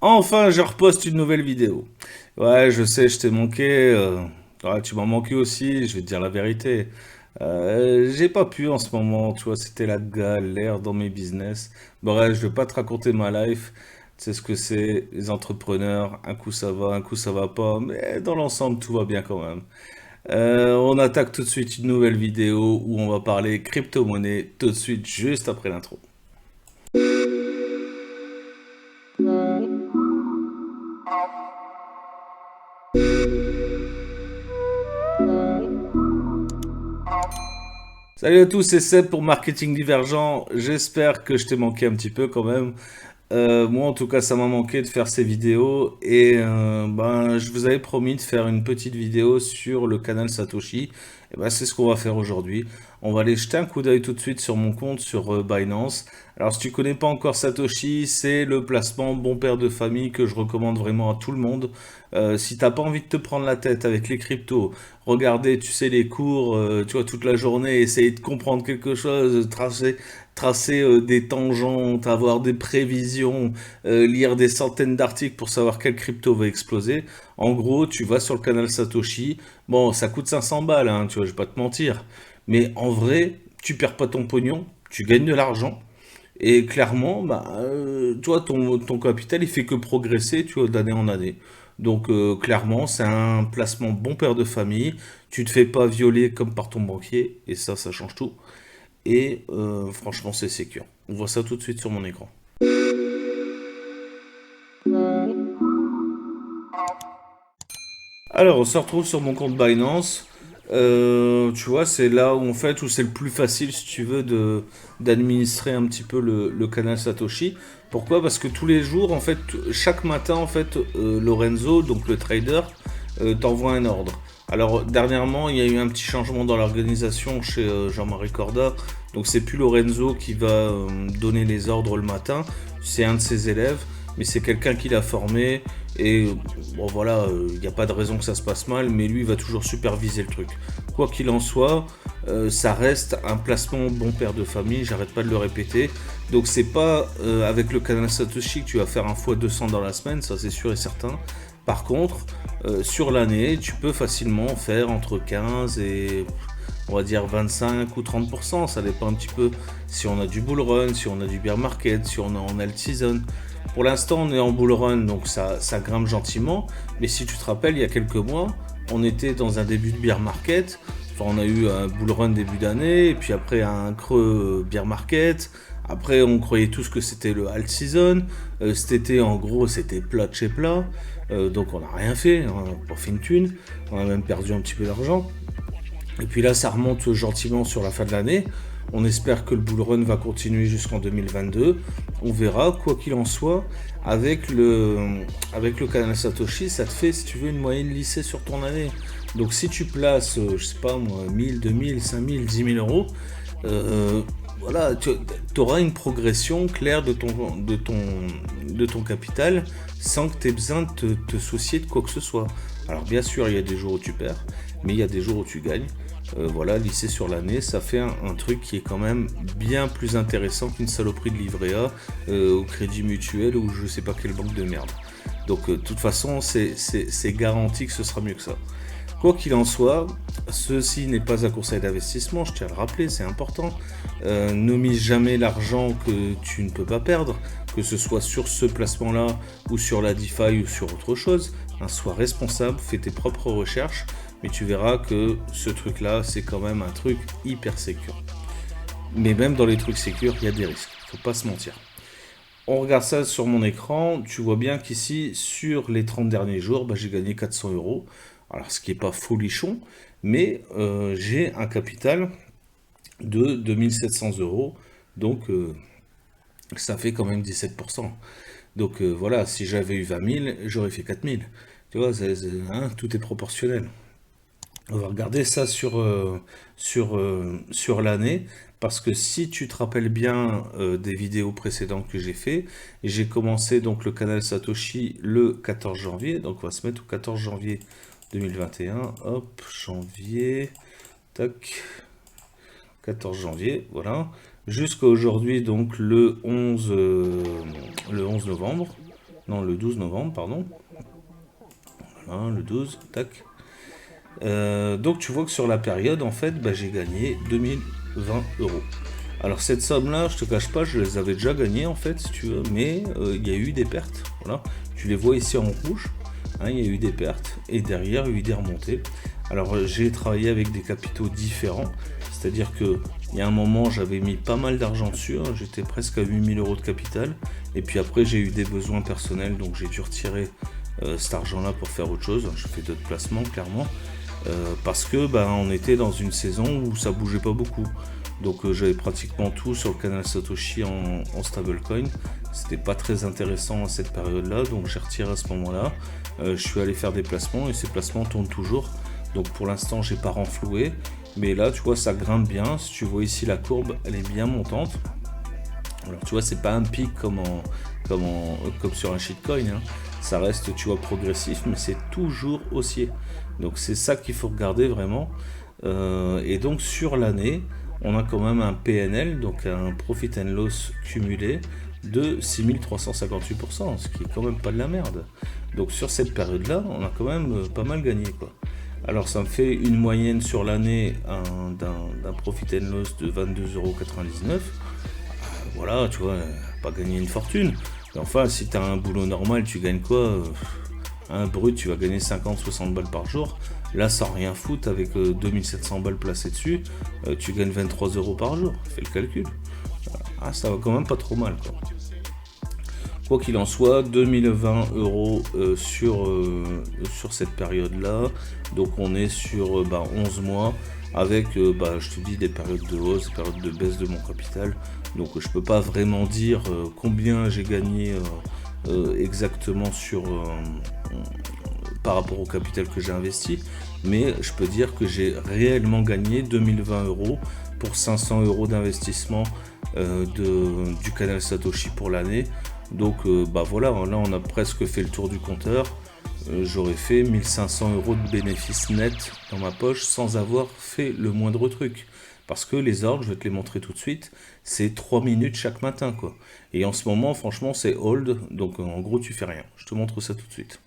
Enfin, je reposte une nouvelle vidéo. Ouais, je sais, je t'ai manqué. Ouais, tu m'as manqué aussi, je vais te dire la vérité. J'ai pas pu en ce moment, tu vois, c'était la galère dans mes business. Bref, je vais pas te raconter ma life. Tu sais ce que c'est, les entrepreneurs, un coup ça va pas, mais dans l'ensemble, tout va bien quand même. On attaque tout de suite une nouvelle vidéo où on va parler crypto-monnaie tout de suite, juste après l'intro. Salut à tous, c'est Seb pour Marketing Divergent. J'espère que je t'ai manqué un petit peu quand même. Moi, en tout cas, ça m'a manqué de faire ces vidéos et ben, je vous avais promis de faire une petite vidéo sur le canal Satoshi. Et ben, c'est ce qu'on va faire aujourd'hui. On va aller jeter un coup d'œil tout de suite sur mon compte sur Binance. Alors, si tu connais pas encore Satoshi, c'est le placement bon père de famille que je recommande vraiment à tout le monde. Si t'as pas envie de te prendre la tête avec les cryptos, regarder, tu sais, les cours, tu vois, toute la journée, essayer de comprendre quelque chose, tracer des tangentes, avoir des prévisions, lire des centaines d'articles pour savoir quelle crypto va exploser. En gros, tu vas sur le canal Satoshi. Bon, ça coûte 500 balles, hein, tu vois, je vais pas te mentir. Mais en vrai, tu perds pas ton pognon, tu gagnes de l'argent. Et clairement, bah, toi, ton capital, il fait que progresser, tu vois, d'année en année. Donc, clairement, c'est un placement bon père de famille. Tu te fais pas violer comme par ton banquier, et ça change tout. Et franchement, c'est sécure. On voit ça tout de suite sur mon écran. Alors, on se retrouve sur mon compte Binance. Tu vois, c'est là où en fait où c'est le plus facile, si tu veux, de d'administrer un petit peu le canal Satoshi. Pourquoi? Parce que tous les jours, en fait, chaque matin, en fait, Lorenzo, donc le trader, t'envoie un ordre. Alors dernièrement, il y a eu un petit changement dans l'organisation chez Jean-Marie Corda. Donc c'est plus Lorenzo qui va donner les ordres le matin, c'est un de ses élèves, mais c'est quelqu'un qui l'a formé. Et bon voilà, il n'y a pas de raison que ça se passe mal, mais lui il va toujours superviser le truc. Quoi qu'il en soit, ça reste un placement bon père de famille, j'arrête pas de le répéter. Donc c'est pas avec le canal Satoshi que tu vas faire un fois 200 dans la semaine, ça c'est sûr et certain. Par contre, sur l'année, tu peux facilement faire entre 15 et on va dire 25 ou 30%. Ça dépend un petit peu si on a du bull run, si on a du bear market, si on est en alt season. Pour l'instant, on est en bull run, donc ça grimpe gentiment. Mais si tu te rappelles, il y a quelques mois, on était dans un début de bear market. Enfin, on a eu un bull run début d'année, et puis après un creux bear market. Après, on croyait tous que c'était le alt season. Cet été, en gros, c'était plat de chez plat. Donc, on n'a rien fait. On n'a pas fait une thune. On a même perdu un petit peu d'argent. Et puis là, ça remonte gentiment sur la fin de l'année. On espère que le bull run va continuer jusqu'en 2022. On verra, quoi qu'il en soit, avec le canal Satoshi, ça te fait, si tu veux, une moyenne lissée sur ton année. Donc si tu places, je sais pas moi, 1000, 2000, 5000, 10 000 euros, euh, voilà, tu auras une progression claire de ton capital sans que tu aies besoin de te soucier de quoi que ce soit. Alors bien sûr, il y a des jours où tu perds, mais il y a des jours où tu gagnes. Voilà, lissé sur l'année, ça fait un truc qui est quand même bien plus intéressant qu'une saloperie de livret A au crédit mutuel ou je sais pas quelle banque de merde. Donc de toute façon, c'est garanti que ce sera mieux que ça. Quoi qu'il en soit, ceci n'est pas un conseil d'investissement, je tiens à le rappeler, c'est important. Ne mise jamais l'argent que tu ne peux pas perdre, que ce soit sur ce placement-là ou sur la DeFi ou sur autre chose. Sois responsable, fais tes propres recherches, mais tu verras que ce truc-là, c'est quand même un truc hyper sécure. Mais même dans les trucs sécures, il y a des risques, faut pas se mentir. On regarde ça sur mon écran, tu vois bien qu'ici, sur les 30 derniers jours, bah, j'ai gagné 400 euros. Alors, ce qui n'est pas folichon, mais j'ai un capital de 2700 euros, donc ça fait quand même 17%. Donc voilà, si j'avais eu 20 000, j'aurais fait 4 000. Tu vois, hein, tout est proportionnel. On va regarder ça sur l'année, parce que si tu te rappelles bien des vidéos précédentes que j'ai fait, j'ai commencé donc le canal Satoshi le 14 janvier, donc on va se mettre au 14 janvier 2021, hop, janvier, tac, 14 janvier, voilà, jusqu'à aujourd'hui, donc le 11 novembre. Non, le 12 novembre, pardon. Voilà, le 12, tac. Donc tu vois que sur la période, en fait, bah, j'ai gagné 2020 euros. Alors cette somme-là, je te cache pas, je les avais déjà gagnés en fait, si tu veux, mais il y a eu des pertes. Voilà, tu les vois ici en rouge. Hein, il y a eu des pertes et derrière il y a eu des remontées. Alors j'ai travaillé avec des capitaux différents, c'est-à-dire que il y a un moment j'avais mis pas mal d'argent dessus, hein, j'étais presque à 8000 euros de capital, et puis après j'ai eu des besoins personnels, donc j'ai dû retirer cet argent-là pour faire autre chose. Je fais d'autres placements clairement. Parce que bah, on était dans une saison où ça bougeait pas beaucoup. Donc j'avais pratiquement tout sur le canal Satoshi en stablecoin. C'était pas très intéressant à cette période-là, donc j'ai retiré à ce moment-là. Je suis allé faire des placements et ces placements tournent toujours. Donc pour l'instant j'ai pas renfloué, mais là tu vois ça grimpe bien. Si tu vois ici la courbe, elle est bien montante. Alors tu vois c'est pas un pic comme sur un shitcoin, hein. Ça reste tu vois progressif, mais c'est toujours haussier. Donc c'est ça qu'il faut regarder vraiment. Et donc sur l'année, on a quand même un PNL, donc un Profit and Loss cumulé de 6358%, ce qui est quand même pas de la merde. Donc sur cette période-là, on a quand même pas mal gagné, quoi. Alors ça me fait une moyenne sur l'année d'un Profit and Loss de 22,99 €. Voilà, tu vois, pas gagner une fortune. Mais enfin, si tu as un boulot normal, tu gagnes quoi? Un brut, tu vas gagner 50-60 balles par jour. Là, sans rien foutre, avec 2700 balles placées dessus, tu gagnes 23 euros par jour. Fais le calcul. Ah, ça va quand même pas trop mal, quoi. Quoi qu'il en soit, 2020 euros sur cette période-là. Donc on est sur 11 mois avec, je te dis, des périodes de hausse, des périodes de baisse de mon capital. Donc je peux pas vraiment dire combien j'ai gagné exactement par rapport au capital que j'ai investi, mais je peux dire que j'ai réellement gagné 2020 euros pour 500 euros d'investissement du canal Satoshi pour l'année. Donc voilà, là on a presque fait le tour du compteur. J'aurais fait 1500 euros de bénéfices nets dans ma poche sans avoir fait le moindre truc. Parce que les ordres, je vais te les montrer tout de suite, c'est 3 minutes chaque matin, quoi. Et en ce moment, franchement, c'est hold, donc en gros, tu fais rien. Je te montre ça tout de suite.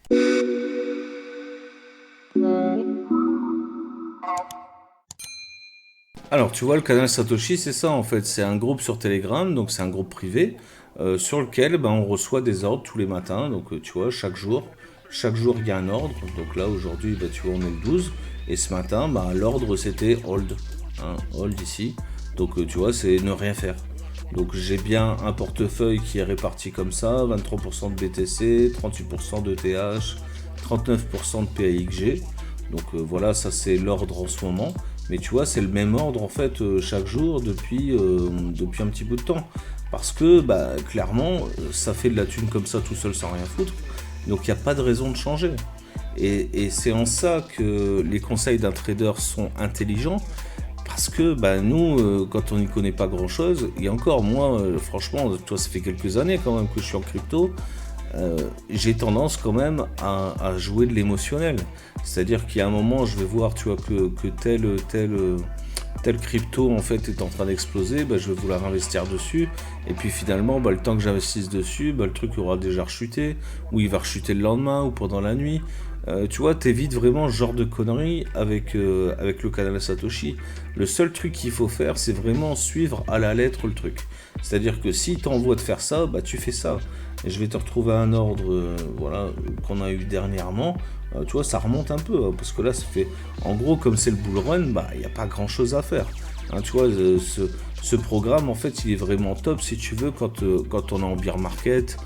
Alors, tu vois, le canal Satoshi, c'est ça, en fait. C'est un groupe sur Telegram, donc c'est un groupe privé, sur lequel on reçoit des ordres tous les matins. Donc, tu vois, chaque jour, il y a un ordre. Donc là, aujourd'hui, tu vois, on est le 12. Et ce matin, l'ordre, c'était hold. Hein, hold ici. Donc, tu vois, c'est ne rien faire. Donc, j'ai bien un portefeuille qui est réparti comme ça. 23% de BTC, 38% de TH, 39% de PAXG. Donc, voilà, ça, c'est l'ordre en ce moment. Mais tu vois, c'est le même ordre en fait chaque jour depuis un petit bout de temps. Parce que clairement, ça fait de la thune comme ça tout seul sans rien foutre. Donc il n'y a pas de raison de changer. Et c'est en ça que les conseils d'un trader sont intelligents. Parce que nous, quand on n'y connaît pas grand chose, et encore moi, franchement, toi ça fait quelques années quand même que je suis en crypto. J'ai tendance quand même à jouer de l'émotionnel. C'est-à-dire qu'il y a un moment, je vais voir, tu vois, que tel crypto en fait est en train d'exploser, je vais vouloir investir dessus. Et puis finalement, le temps que j'investisse dessus, le truc aura déjà rechuté, ou il va rechuter le lendemain, ou pendant la nuit. Tu vois, t'évites vraiment ce genre de conneries avec le canal Satoshi. Le seul truc qu'il faut faire, c'est vraiment suivre à la lettre le truc. C'est-à-dire que si t'envoie de faire ça, tu fais ça. Et je vais te retrouver un ordre qu'on a eu dernièrement. Tu vois, ça remonte un peu, hein, parce que là, ça fait... En gros, comme c'est le bull run, il n'y a pas grand-chose à faire. Hein, tu vois, ce programme, en fait, il est vraiment top, si tu veux, quand on est en bear market.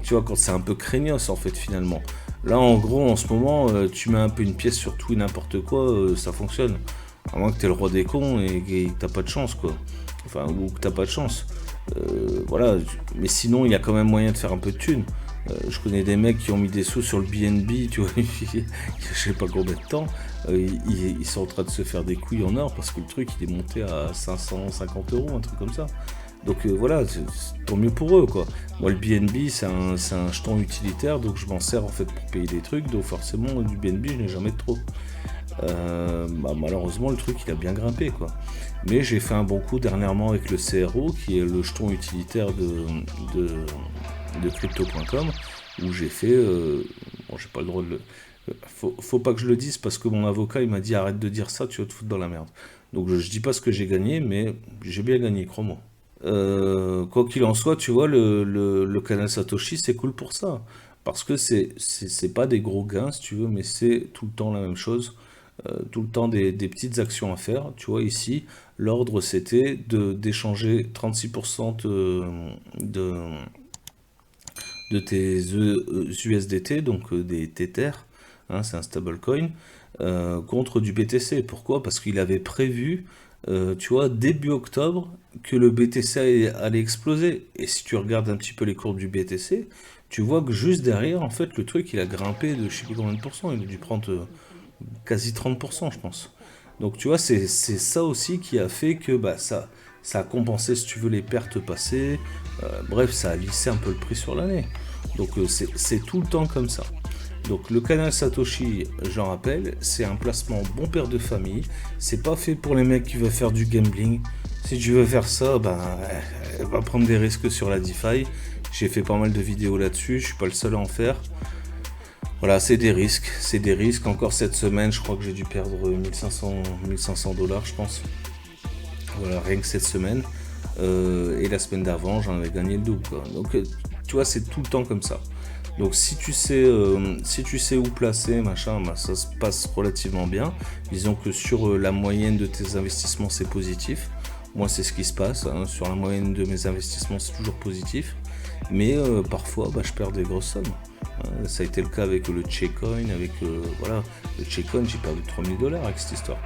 Tu vois, quand c'est un peu craignos, en fait, finalement. Là, en gros, en ce moment, tu mets un peu une pièce sur tout et n'importe quoi, ça fonctionne. À moins que t'es le roi des cons et que t'as pas de chance, quoi. Enfin, ou que t'as pas de chance. Voilà, mais sinon, il y a quand même moyen de faire un peu de thunes. Je connais des mecs qui ont mis des sous sur le BNB, tu vois, je sais pas combien de temps. Ils sont en train de se faire des couilles en or parce que le truc, il est monté à 550 euros, un truc comme ça. Donc voilà, tant mieux pour eux, quoi. Moi, le BNB, c'est un jeton utilitaire, donc je m'en sers en fait pour payer des trucs, donc forcément, du BNB, je n'ai jamais de trop. Malheureusement, le truc, il a bien grimpé, quoi. Mais j'ai fait un bon coup dernièrement avec le CRO, qui est le jeton utilitaire de crypto.com. où j'ai fait... bon, j'ai pas le droit de le... Faut pas que je le dise parce que mon avocat il m'a dit arrête de dire ça, tu vas te foutre dans la merde. Donc je dis pas ce que j'ai gagné, mais j'ai bien gagné, crois-moi. Quoi qu'il en soit, tu vois, le canal Satoshi, c'est cool pour ça. Parce que c'est pas des gros gains, si tu veux, mais c'est tout le temps la même chose. Tout le temps des petites actions à faire. Tu vois, ici, l'ordre, c'était d'échanger 36% de, de tes USDT, donc des Tether, hein, c'est un stablecoin, contre du BTC. Pourquoi? Parce qu'il avait prévu, tu vois, début octobre, que le BTC allait exploser. Et si tu regardes un petit peu les courbes du BTC, tu vois que juste derrière, en fait, le truc, il a grimpé de je sais plus combien de pourcents, il a dû prendre quasi 30%, je pense. Donc tu vois, c'est ça aussi qui a fait que bah, ça a compensé, si tu veux, les pertes passées. Bref, ça a lissé un peu le prix sur l'année. Donc c'est tout le temps comme ça. Donc le canal Satoshi, j'en rappelle, c'est un placement bon père de famille. C'est pas fait pour les mecs qui veulent faire du gambling. Si tu veux faire ça, ben, va prendre des risques sur la DeFi. J'ai fait pas mal de vidéos là-dessus, je suis pas le seul à en faire. Voilà, c'est des risques, c'est des risques. Encore cette semaine, je crois que j'ai dû perdre 1500 dollars, je pense. Voilà, rien que cette semaine. Et la semaine d'avant, j'en avais gagné le double, quoi. Donc, tu vois, c'est tout le temps comme ça. Donc, si tu sais où placer, machin, bah, ça se passe relativement bien. Disons que sur la moyenne de tes investissements, c'est positif. Moi, c'est ce qui se passe, hein. Sur la moyenne de mes investissements, c'est toujours positif. Mais parfois, bah, je perds des grosses sommes. Ça a été le cas avec le Checkcoin, avec voilà, le Checkcoin, j'ai perdu 3000 dollars avec cette histoire.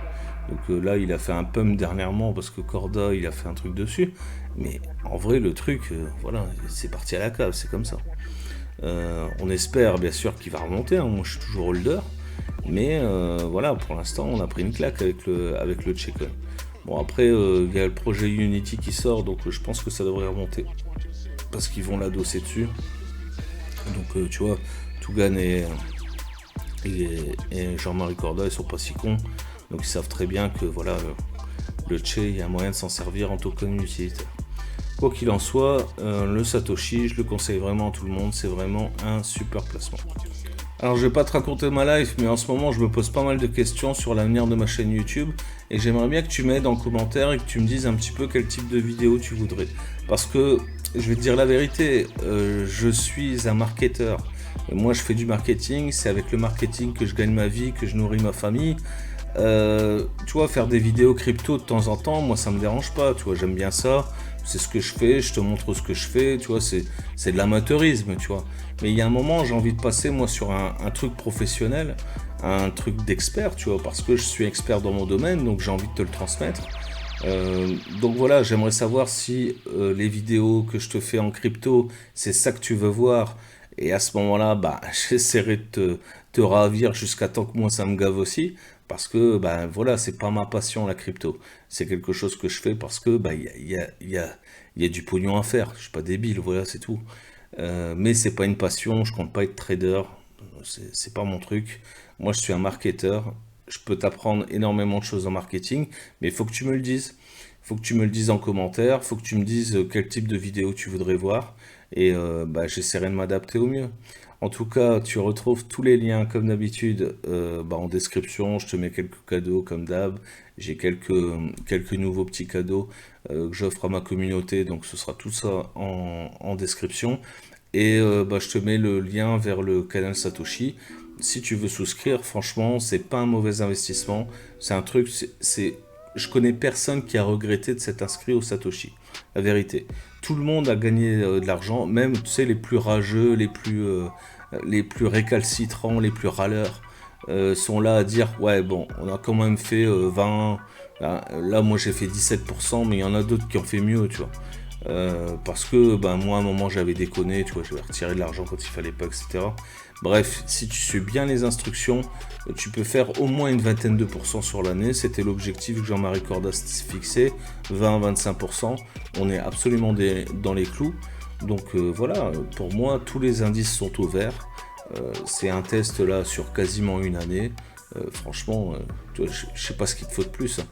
Donc là, il a fait un pump dernièrement parce que Corda, il a fait un truc dessus. Mais en vrai, le truc, voilà, c'est parti à la cave, c'est comme ça. On espère bien sûr qu'il va remonter, hein. Moi, je suis toujours holder. Mais voilà, pour l'instant, on a pris une claque avec le Checkcoin. Bon, après, il y a le projet Unity qui sort, donc je pense que ça devrait remonter. Parce qu'ils vont l'adosser dessus. Donc tu vois, Tougan et Jean-Marie Corda, ils sont pas si cons. Donc ils savent très bien que voilà, le Che, il y a moyen de s'en servir en token utilitaire. Quoi qu'il en soit, le Satoshi, je le conseille vraiment à tout le monde, c'est vraiment un super placement. Alors je vais pas te raconter ma life, mais en ce moment je me pose pas mal de questions sur l'avenir de ma chaîne YouTube et j'aimerais bien que tu m'aides en commentaire et que tu me dises un petit peu quel type de vidéo tu voudrais. Parce que je vais te dire la vérité, je suis un marketeur. Moi je fais du marketing, c'est avec le marketing que je gagne ma vie, que je nourris ma famille. Tu vois, faire des vidéos crypto de temps en temps, moi ça me dérange pas, tu vois, j'aime bien ça. C'est ce que je fais, je te montre ce que je fais, tu vois, c'est de l'amateurisme, tu vois. Mais il y a un moment, j'ai envie de passer, moi, sur un truc professionnel, un truc d'expert, tu vois, parce que je suis expert dans mon domaine, donc j'ai envie de te le transmettre. Donc voilà, j'aimerais savoir si les vidéos que je te fais en crypto, c'est ça que tu veux voir. Et à ce moment-là, bah, j'essaierai de te ravir jusqu'à temps que moi ça me gave aussi. Parce que bah, voilà, c'est pas ma passion la crypto. C'est quelque chose que je fais parce que bah, y a du pognon à faire. Je suis pas débile, voilà, c'est tout. Mais c'est pas une passion, je compte pas être trader. C'est pas mon truc. Moi, je suis un marketeur. Je peux t'apprendre énormément de choses en marketing, mais il faut que tu me le dises. Il faut que tu me le dises en commentaire, il faut que tu me dises quel type de vidéo tu voudrais voir, et bah, j'essaierai de m'adapter au mieux. En tout cas, tu retrouves tous les liens comme d'habitude bah, en description. Je te mets quelques cadeaux comme d'hab. J'ai quelques nouveaux petits cadeaux que j'offre à ma communauté, donc ce sera tout ça en description. Et bah, je te mets le lien vers le canal Satoshi. Si tu veux souscrire, franchement, c'est pas un mauvais investissement. C'est un truc, je connais personne qui a regretté de s'être inscrit au Satoshi. La vérité. Tout le monde a gagné de l'argent, même, tu sais, les plus rageux, les plus récalcitrants, les plus râleurs, sont là à dire, ouais, bon, on a quand même fait 20, là, moi j'ai fait 17%, mais il y en a d'autres qui ont fait mieux, tu vois. Parce que ben, moi à un moment j'avais déconné, tu vois, j'avais retiré de l'argent quand il fallait pas, etc. Bref, si tu suis bien les instructions, tu peux faire au moins une vingtaine de pourcents sur l'année. C'était l'objectif que Jean-Marie Corda s'est fixé, 20-25%. On est absolument dans les clous. Donc voilà, pour moi tous les indices sont au vert. C'est un test là sur quasiment une année. Franchement, toi, je sais pas ce qu'il te faut de plus, hein.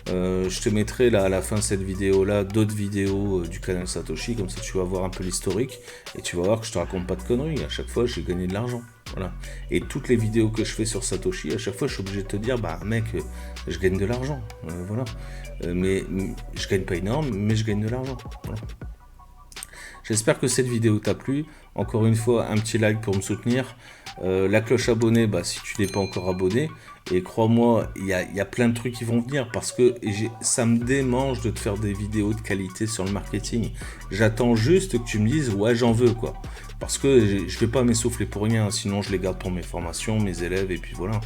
Je te mettrai là à la fin de cette vidéo là d'autres vidéos du canal Satoshi, comme ça tu vas voir un peu l'historique et tu vas voir que je te raconte pas de conneries. À chaque fois j'ai gagné de l'argent, voilà. Et toutes les vidéos que je fais sur Satoshi, à chaque fois je suis obligé de te dire bah mec, je gagne de l'argent, voilà. Mais je gagne pas énorme, mais je gagne de l'argent, voilà. J'espère que cette vidéo t'a plu. Encore une fois, un petit like pour me soutenir. La cloche abonnée, bah, si tu n'es pas encore abonné. Et crois-moi, il y a plein de trucs qui vont venir parce que ça me démange de te faire des vidéos de qualité sur le marketing. J'attends juste que tu me dises, ouais, j'en veux, quoi. Parce que je vais pas m'essouffler pour rien, sinon je les garde pour mes formations, mes élèves, et puis voilà.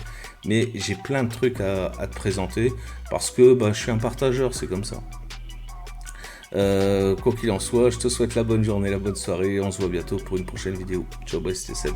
Mais j'ai plein de trucs à te présenter parce que bah, je suis un partageur, c'est comme ça. Quoi qu'il en soit, je te souhaite la bonne journée, la bonne soirée. On se voit bientôt pour une prochaine vidéo. Ciao, bye, c'était Seb.